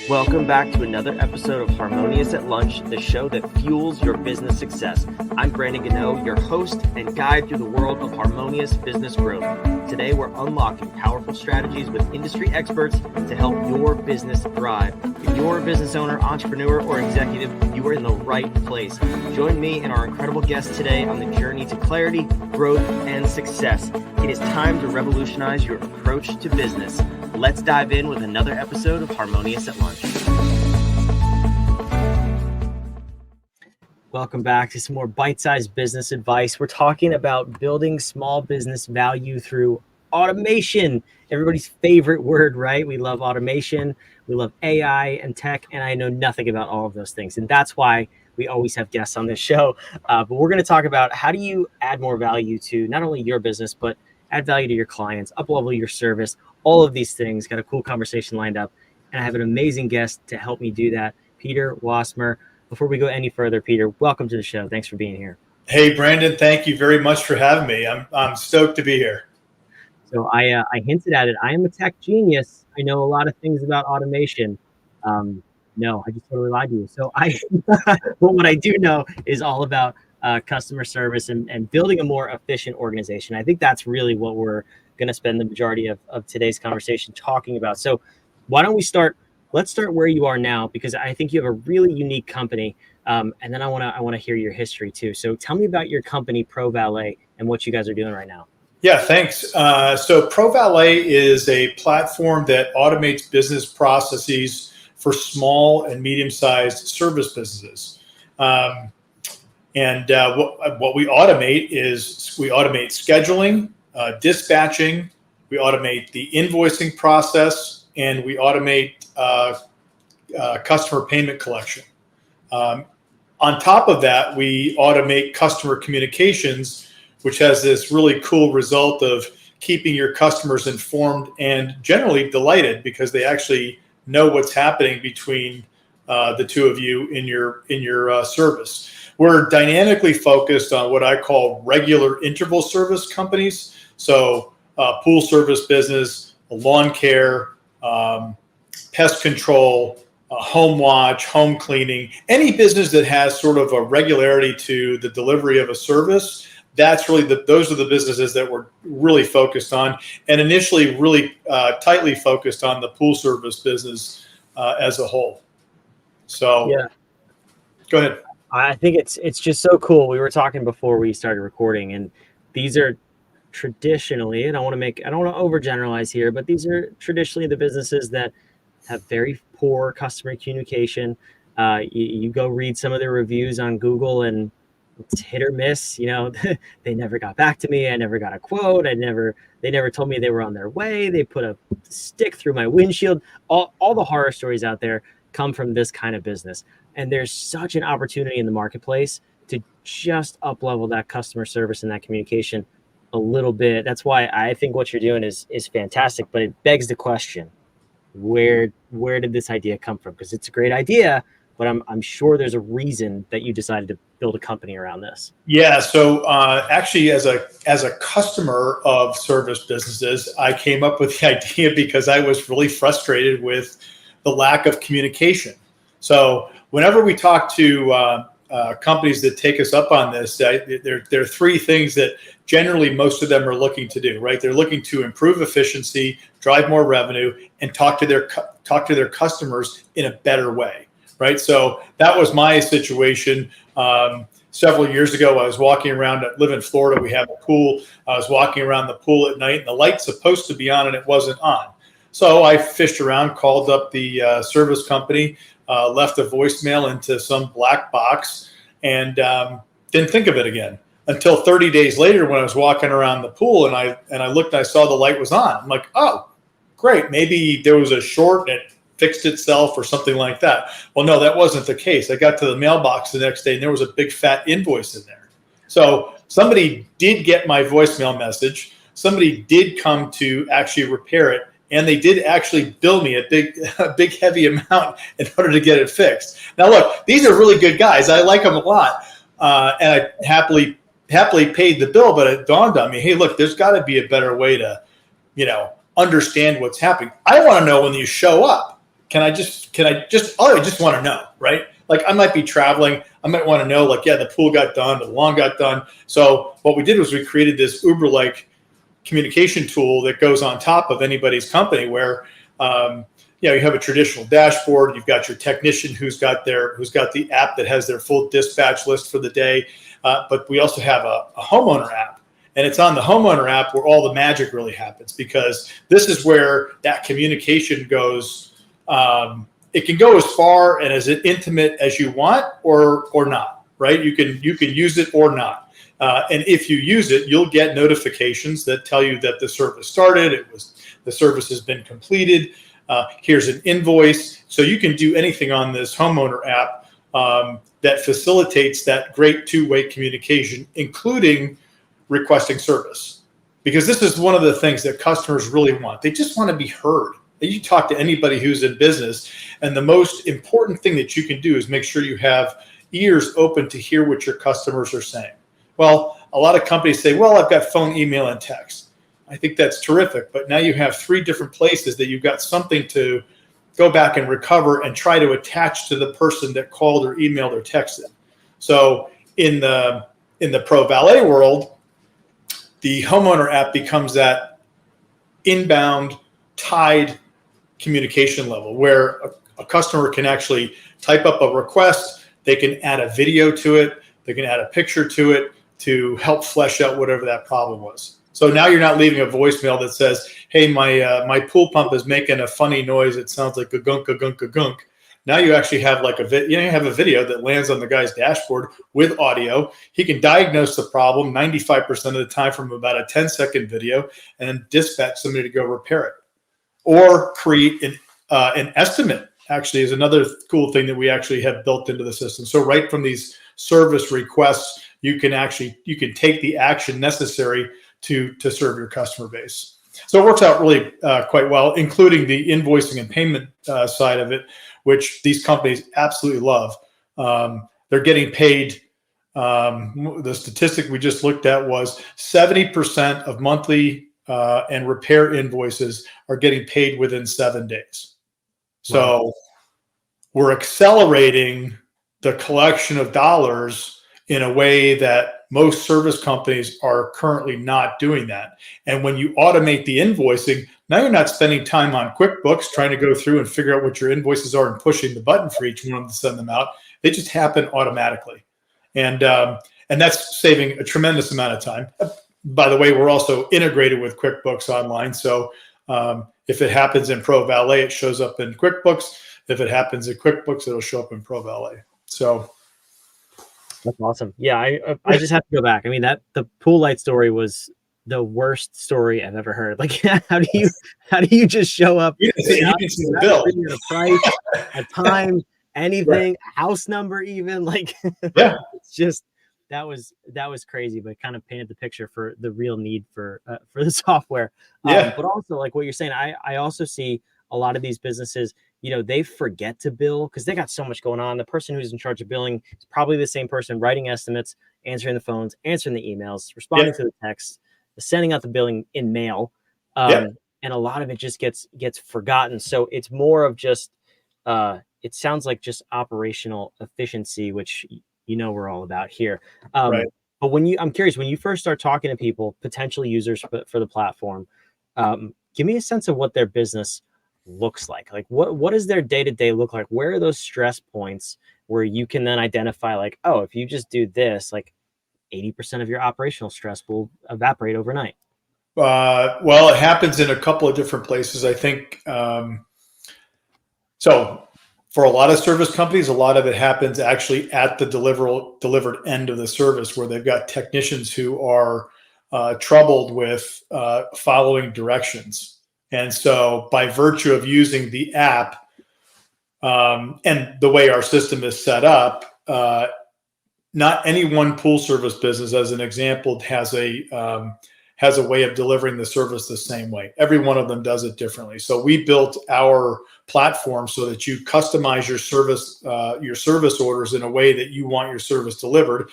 Welcome back to another episode of Harmonious at Lunch, the show that fuels your business success. I'm Brandon Gano, your host and guide through the world of harmonious business growth. Today, we're unlocking powerful strategies with industry experts to help your business thrive. If you're a business owner, entrepreneur, or executive, you are in the right place. Join me and our incredible guests today on the journey to clarity, growth, and success. It is time to revolutionize your approach to business. Let's dive in with another episode of Harmonious at Lunch. Welcome back to some more bite-sized business advice. We're talking about building small business value through automation. Everybody's favorite word, right? We love automation. We love AI and tech, and I know nothing about all of those things. And that's why we always have guests on this show. But we're going to talk about how do you add more value to not only your business, but add value to your clients, up-level your service, all of these things. Got a cool conversation lined up. And I have an amazing guest to help me do that, Peter Wasmer. Before we go any further, Peter, welcome to the show. Thanks for being here. Hey, Brandon, thank you very much for having me. I'm stoked to be here. So I hinted at it. I am a tech genius. I know a lot of things about automation. No, I just totally lied to you. So but what I do know is all about customer service and building a more efficient organization. I think that's really what we're going to spend the majority of today's conversation talking about. So why don't we start? Let's start where you are now, because I think you have a really unique company. And then I want to hear your history too. So tell me about your company, ProValet, and what you guys are doing right now. Yeah, thanks. So ProValet is a platform that automates business processes for small and medium-sized service businesses. What we automate is we automate scheduling, dispatching, we automate the invoicing process, and we automate customer payment collection. On top of that, we automate customer communications, which has this really cool result of keeping your customers informed and generally delighted because they actually know what's happening between the two of you in your service. We're dynamically focused on what I call regular interval service companies. So pool service business, lawn care, pest control, home watch, home cleaning, any business that has sort of a regularity to the delivery of a service. That's really those are the businesses that we're really focused on, and initially really tightly focused on the pool service business as a whole. So, yeah, go ahead. I think it's just so cool. We were talking before we started recording, and these are traditionally, and I don't want to overgeneralize here, but these are traditionally the businesses that have very poor customer communication. You go read some of their reviews on Google, and it's hit or miss. You know, they never got back to me. I never got a quote. They never told me they were on their way. They put a stick through my windshield. All the horror stories out there come from this kind of business. And there's such an opportunity in the marketplace to just up-level that customer service and that communication a little bit. That's why I think what you're doing is fantastic, but it begs the question, where did this idea come from? Because it's a great idea, but I'm sure there's a reason that you decided to build a company around this. Yeah. So actually, as a customer of service businesses, I came up with the idea because I was really frustrated with the lack of communication. So whenever we talk to companies that take us up on this, there are three things that generally most of them are looking to do, right? They're looking to improve efficiency, drive more revenue, and talk to their customers in a better way, right? So that was my situation. Several years ago, I was walking around. I live in Florida. We have a pool. I was walking around the pool at night, and the light's supposed to be on, and it wasn't on. So I fished around, called up the service company, left a voicemail into some black box, and didn't think of it again until 30 days later when I was walking around the pool and I looked and I saw the light was on. I'm like, oh, great. Maybe there was a short and it fixed itself or something like that. Well, no, that wasn't the case. I got to the mailbox the next day and there was a big fat invoice in there. So somebody did get my voicemail message. Somebody did come to actually repair it. And they did actually bill me a big heavy amount in order to get it fixed. Now, look, these are really good guys. I like them a lot. And I happily paid the bill, but it dawned on me, hey, look, there's got to be a better way to, understand what's happening. I want to know when you show up, I just want to know, right? Like I might be traveling. I might want to know like, yeah, the pool got done, the lawn got done. So what we did was we created this Uber-like communication tool that goes on top of anybody's company where, you have a traditional dashboard. You've got your technician who's got the app that has their full dispatch list for the day. But we also have a homeowner app. And it's on the homeowner app where all the magic really happens, because this is where that communication goes. It can go as far and as intimate as you want or not, right? You can use it or not. And if you use it, you'll get notifications that tell you that the service started. The service has been completed. Here's an invoice. So you can do anything on this homeowner app that facilitates that great two-way communication, including requesting service, because this is one of the things that customers really want. They just want to be heard. You talk to anybody who's in business, and the most important thing that you can do is make sure you have ears open to hear what your customers are saying. Well, a lot of companies say, well, I've got phone, email, and text. I think that's terrific, but now you have 3 different places that you've got something to go back and recover and try to attach to the person that called or emailed or texted. So in the ProValet world, the homeowner app becomes that inbound tied communication level where a customer can actually type up a request. They can add a video to it. They can add a picture to it to help flesh out whatever that problem was. So now you're not leaving a voicemail that says, hey, my pool pump is making a funny noise. It sounds like a gunk, a gunk, a gunk. Now you actually have you have a video that lands on the guy's dashboard with audio. He can diagnose the problem 95% of the time from about a 10-second video and then dispatch somebody to go repair it. Or create an estimate, actually, is another cool thing that we actually have built into the system. So right from these service requests, you can take the action necessary to serve your customer base. So it works out really quite well, including the invoicing and payment side of it, which these companies absolutely love. They're getting paid. The statistic we just looked at was 70% of monthly and repair invoices are getting paid within 7 days. So we're accelerating the collection of dollars in a way that most service companies are currently not doing that. And when you automate the invoicing, now you're not spending time on QuickBooks trying to go through and figure out what your invoices are and pushing the button for each one to send them out. They just happen automatically. And that's saving a tremendous amount of time. By the way, we're also integrated with QuickBooks Online. So if it happens in ProValet, it shows up in QuickBooks. If it happens in QuickBooks, it'll show up in ProValet. So that's awesome. Yeah, I just have to go back. I mean, the pool light story was the worst story I've ever heard. Like, how do you just show up? You can see the bill, a price, a time, anything, a house number, even like. Yeah, it's just that was crazy, but kind of painted the picture for the real need for the software. Yeah, but also like what you're saying, I also see a lot of these businesses, they forget to bill because they got so much going on. The person who's in charge of billing is probably the same person writing estimates, answering the phones, answering the emails, responding to the texts, sending out the billing in mail. And a lot of it just gets forgotten. So it's more of just, it sounds like just operational efficiency, which, we're all about here. right. But I'm curious, when you first start talking to people, potential users for the platform, give me a sense of what their business looks like. Like what does their day-to-day look like? Where are those stress points where you can then identify like, oh, if you just do this, like 80% of your operational stress will evaporate overnight? Well, it happens in a couple of different places. I think, so for a lot of service companies, a lot of it happens actually at the delivered end of the service where they've got technicians who are troubled with following directions. And so by virtue of using the app and the way our system is set up, not any one pool service business, as an example, has a way of delivering the service the same way. Every one of them does it differently. So we built our platform so that you customize your service orders in a way that you want your service delivered.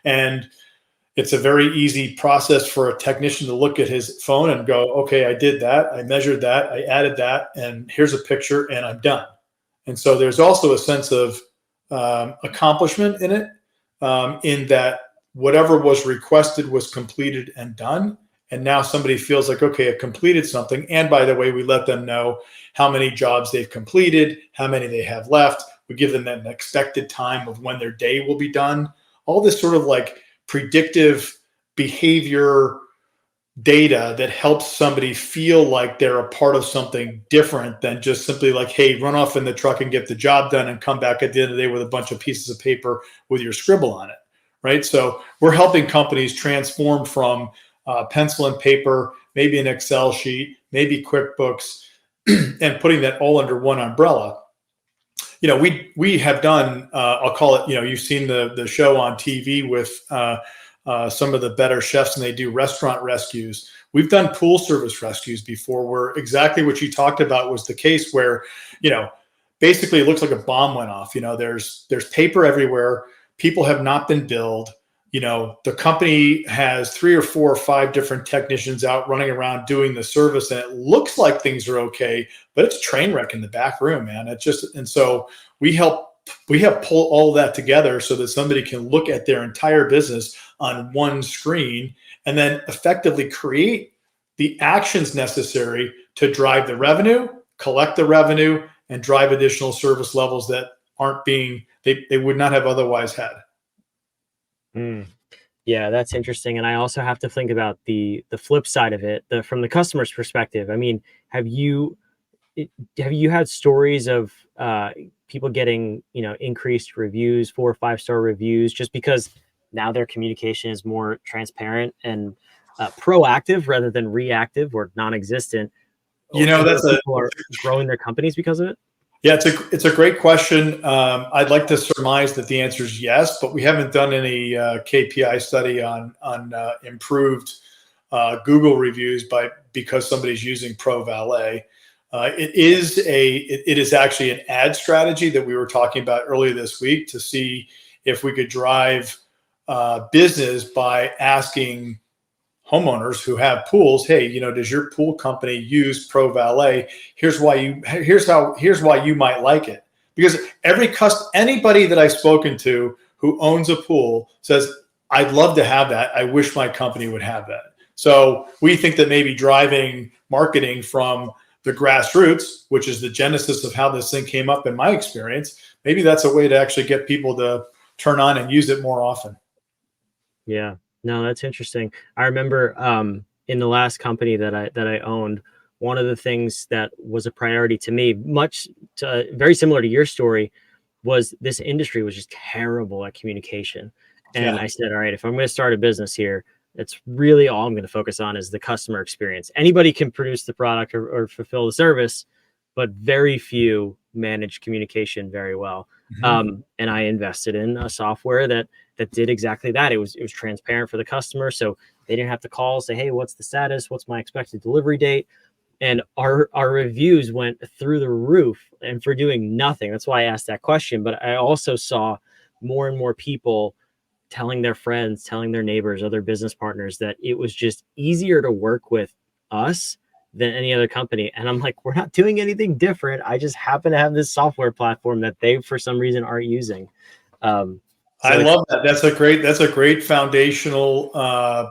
And it's a very easy process for a technician to look at his phone and go, okay, I did that. I measured that. I added that. And here's a picture and I'm done. And so there's also a sense of accomplishment in it, in that whatever was requested was completed and done. And now somebody feels like, okay, I completed something. And by the way, we let them know how many jobs they've completed, how many they have left. We give them an expected time of when their day will be done. All this sort of like predictive behavior data that helps somebody feel like they're a part of something different than just simply like, hey, run off in the truck and get the job done and come back at the end of the day with a bunch of pieces of paper with your scribble on it, right? So we're helping companies transform from pencil and paper, maybe an Excel sheet, maybe QuickBooks, and putting that all under one umbrella. You know, we have done, I'll call it, you know, you've seen the show on TV with some of the better chefs, and they do restaurant rescues. We've done pool service rescues before, where exactly what you talked about was the case, where, you know, basically it looks like a bomb went off. You know, there's paper everywhere. People have not been billed. You know, the company has 3 or 4 or 5 different technicians out running around doing the service, and it looks like things are okay, but it's a train wreck in the back room, man. It's just, and so we help pull all of that together so that somebody can look at their entire business on one screen and then effectively create the actions necessary to drive the revenue, collect the revenue, and drive additional service levels that aren't being, they would not have otherwise had. Yeah, that's interesting. And I also have to think about the flip side of it, from the customer's perspective. I mean, have you had stories of people getting, you know, increased reviews, 4 or 5-star reviews, just because now their communication is more transparent and proactive rather than reactive or non-existent? You know, people are growing their companies because of it. Yeah, it's a great question. I'd like to surmise that the answer is yes, but we haven't done any KPI study on improved Google reviews because somebody's using ProValet. It is actually an ad strategy that we were talking about earlier this week to see if we could drive business by asking homeowners who have pools, hey, you know, does your pool company use ProValet? Here's why you might like it. Because anybody that I've spoken to who owns a pool says, I'd love to have that. I wish my company would have that. So we think that maybe driving marketing from the grassroots, which is the genesis of how this thing came up in my experience, maybe that's a way to actually get people to turn on and use it more often. Yeah. No, that's interesting. I remember in the last company that I owned, one of the things that was a priority to me, very similar to your story, was this industry was just terrible at communication. And I said, all right, if I'm going to start a business here, it's really all I'm going to focus on is the customer experience. Anybody can produce the product or fulfill the service, but very few manage communication very well. And I invested in a software that did exactly that. It was transparent for the customer, so they didn't have to call, say, hey, what's the status? What's my expected delivery date? And our reviews went through the roof, and for doing nothing. That's why I asked that question. But I also saw more and more people telling their friends, telling their neighbors, other business partners, that it was just easier to work with us than any other company. And I'm like, we're not doing anything different. I just happen to have this software platform that they, for some reason, aren't using. I love that. That's a great foundational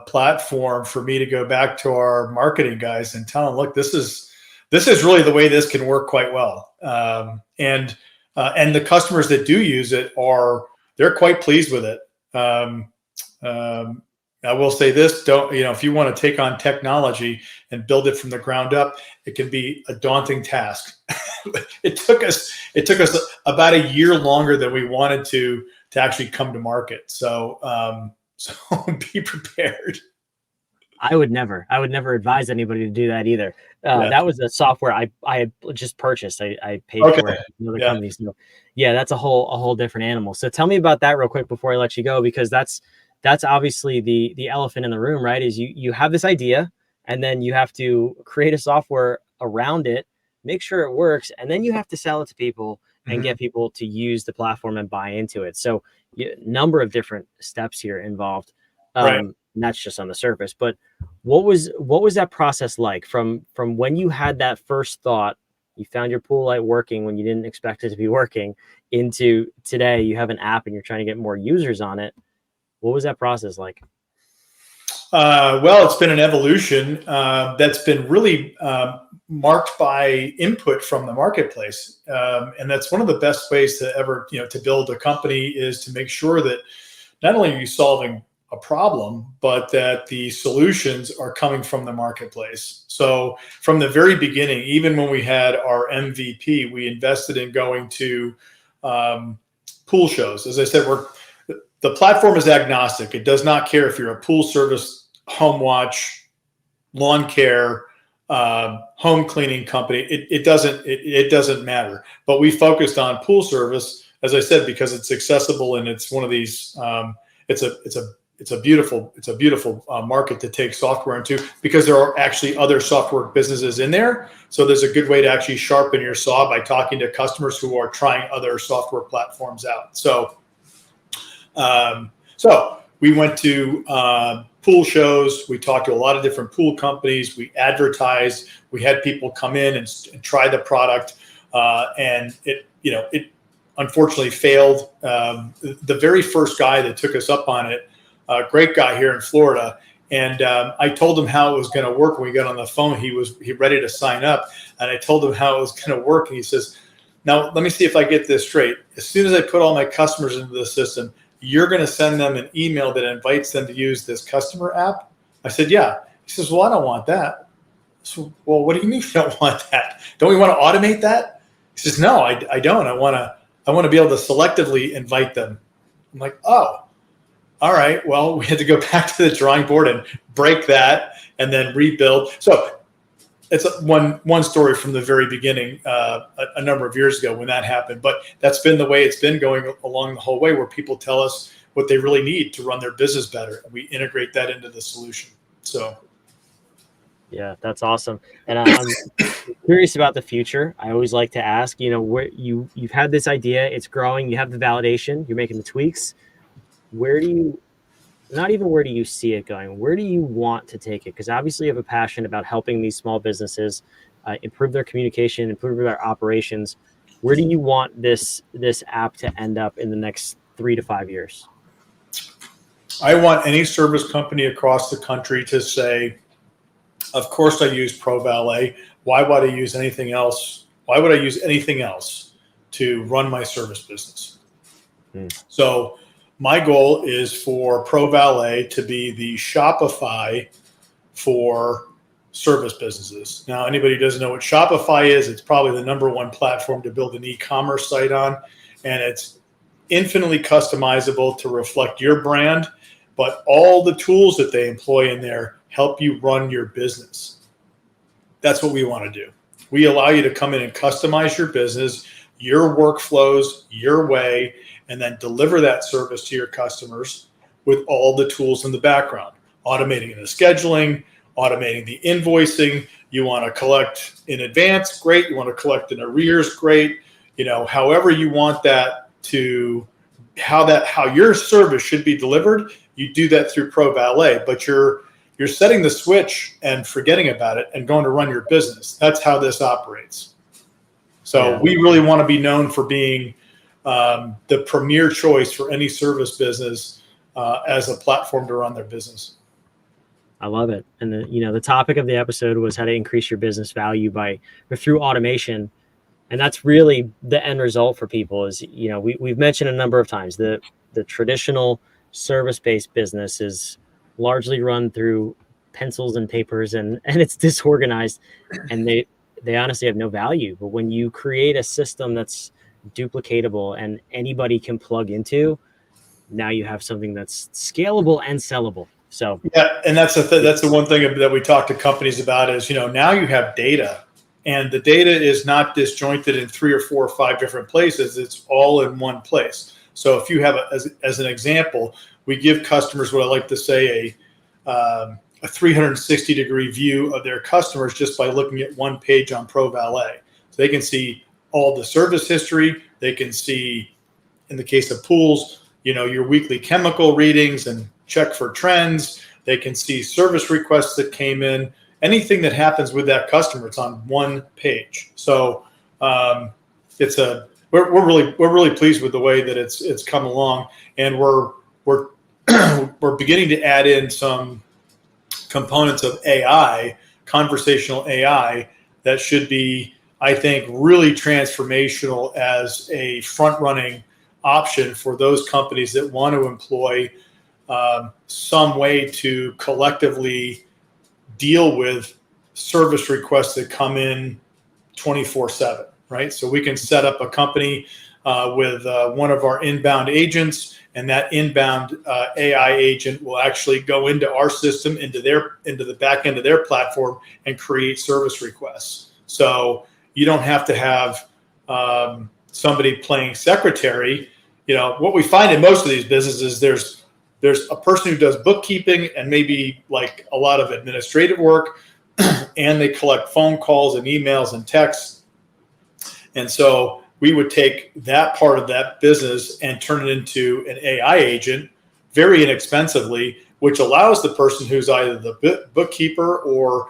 platform for me to go back to our marketing guys and tell them, look, this is really the way this can work quite well. And the customers that do use it they're quite pleased with it. I will say this, if you want to take on technology and build it from the ground up, it can be a daunting task. It took us about a year longer than we wanted to actually come to market. So be prepared. I would never advise anybody to do that either. That was a software I had just purchased. I paid for it. Another company. So yeah, that's a whole different animal. So tell me about that real quick before I let you go, because that's obviously the elephant in the room, right? Is you have this idea, and then you have to create a software around it, make sure it works, and then you have to sell it to people and get people to use the platform and buy into it. So number of different steps here involved. Right. And that's just on the surface. But what was that process like from when you had that first thought you found your pool light working when you didn't expect it to be working, into today you have an app and you're trying to get more users on it. What was that process like? Well, it's been an evolution that's been really marked by input from the marketplace, and that's one of the best ways to ever, to build a company, is to make sure that not only are you solving a problem, but that the solutions are coming from the marketplace. So from the very beginning, even when we had our MVP, we invested in going to pool shows. As I said, the platform is agnostic. It does not care if you're a pool service, home watch, lawn care, home cleaning company. It doesn't matter. But we focused on pool service, as I said, because it's accessible and it's one of these. It's a beautiful market to take software into, because there are actually other software businesses in there. So there's a good way to actually sharpen your saw by talking to customers who are trying other software platforms out. So we went to pool shows. We talked to a lot of different pool companies. We advertised. We had people come in and try the product, and it unfortunately failed. The very first guy that took us up on it, a great guy here in Florida, and I told him how it was going to work. When we got on the phone, he ready to sign up, and I told him how it was going to work, and he says, "Now let me see if I get this straight. As soon as I put all my customers into the system, you're going to send them an email that invites them to use this customer app?" I said, "Yeah." He says, "Well, I don't want that." So, "Well, what do you mean you don't want that? Don't we want to automate that?" He says, "No, I don't. I want to be able to selectively invite them." I'm like, "Oh, all right." Well, we had to go back to the drawing board and break that and then rebuild. So it's one story from the very beginning, a number of years ago when that happened. But that's been the way it's been going along the whole way, where people tell us what they really need to run their business better, and we integrate that into the solution. So, yeah, that's awesome. And I'm curious about the future. I always like to ask, where you've had this idea, it's growing, you have the validation, you're making the tweaks. Where do you see it going? Where do you want to take it? Because obviously you have a passion about helping these small businesses improve their communication, improve their operations. Where do you want this app to end up in the next 3 to 5 years? I want any service company across the country to say, of course I use ProValet. Why would I use anything else? Why would I use anything else to run my service business? So my goal is for ProValet to be the Shopify for service businesses. Now, anybody who doesn't know what Shopify is, it's probably the number one platform to build an e-commerce site on, and it's infinitely customizable to reflect your brand, but all the tools that they employ in there help you run your business. That's what we want to do. We allow you to come in and customize your business, your workflows, your way, and then deliver that service to your customers with all the tools in the background. Automating the scheduling, automating the invoicing. You want to collect in advance, great. You want to collect in arrears, great. However you want that to, how your service should be delivered, you do that through ProValet, but you're setting the switch and forgetting about it and going to run your business. That's how this operates. So we really want to be known for being the premier choice for any service business as a platform to run their business. I love it. And the topic of the episode was how to increase your business value through automation. And that's really the end result for people is, we've mentioned a number of times the traditional service-based business is largely run through pencils and papers and it's disorganized and they honestly have no value. But when you create a system that's duplicatable and anybody can plug into, now you have something that's scalable and sellable. So yeah, and that's the one thing that we talk to companies about is, now you have data, and the data is not disjointed in 3 or 4 or 5 different places. It's all in one place. So if you have, as an example, we give customers what I like to say a 360-degree view of their customers just by looking at one page on ProValet. So they can see all the service history. They can see, in the case of pools, your weekly chemical readings and check for trends. They can see service requests that came in, anything that happens with that customer, it's on one page. So we're really pleased with the way that it's come along, and we're we're beginning to add in some components of AI, conversational AI, that should be, I think, really transformational as a front-running option for those companies that want to employ some way to collectively deal with service requests that come in 24/7, right? So we can set up a company with one of our inbound agents, and that inbound AI agent will actually go into our system, into the back end of their platform, and create service requests. So you don't have to have somebody playing secretary. What we find in most of these businesses, there's a person who does bookkeeping and maybe like a lot of administrative work, and they collect phone calls and emails and texts. And so we would take that part of that business and turn it into an AI agent very inexpensively, which allows the person who's either the bookkeeper or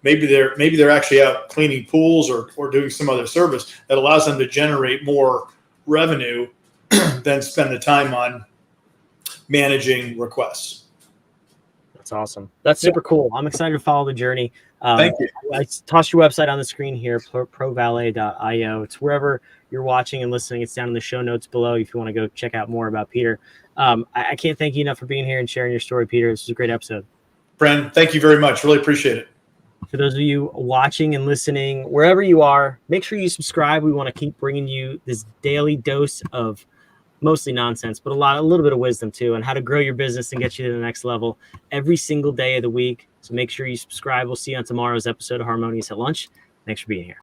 maybe they're actually out cleaning pools or doing some other service, that allows them to generate more revenue than spend the time on managing requests. That's awesome. That's super cool. I'm excited to follow the journey. Thank you. I tossed your website on the screen here, ProValet.io. It's wherever you're watching and listening. It's down in the show notes below if you want to go check out more about Peter. I can't thank you enough for being here and sharing your story, Peter. This was a great episode. Brandon, thank you very much. Really appreciate it. For those of you watching and listening, wherever you are, make sure you subscribe. We want to keep bringing you this daily dose of mostly nonsense, but a little bit of wisdom too, on how to grow your business and get you to the next level every single day of the week. So make sure you subscribe. We'll see you on tomorrow's episode of Harmonious at Lunch. Thanks for being here.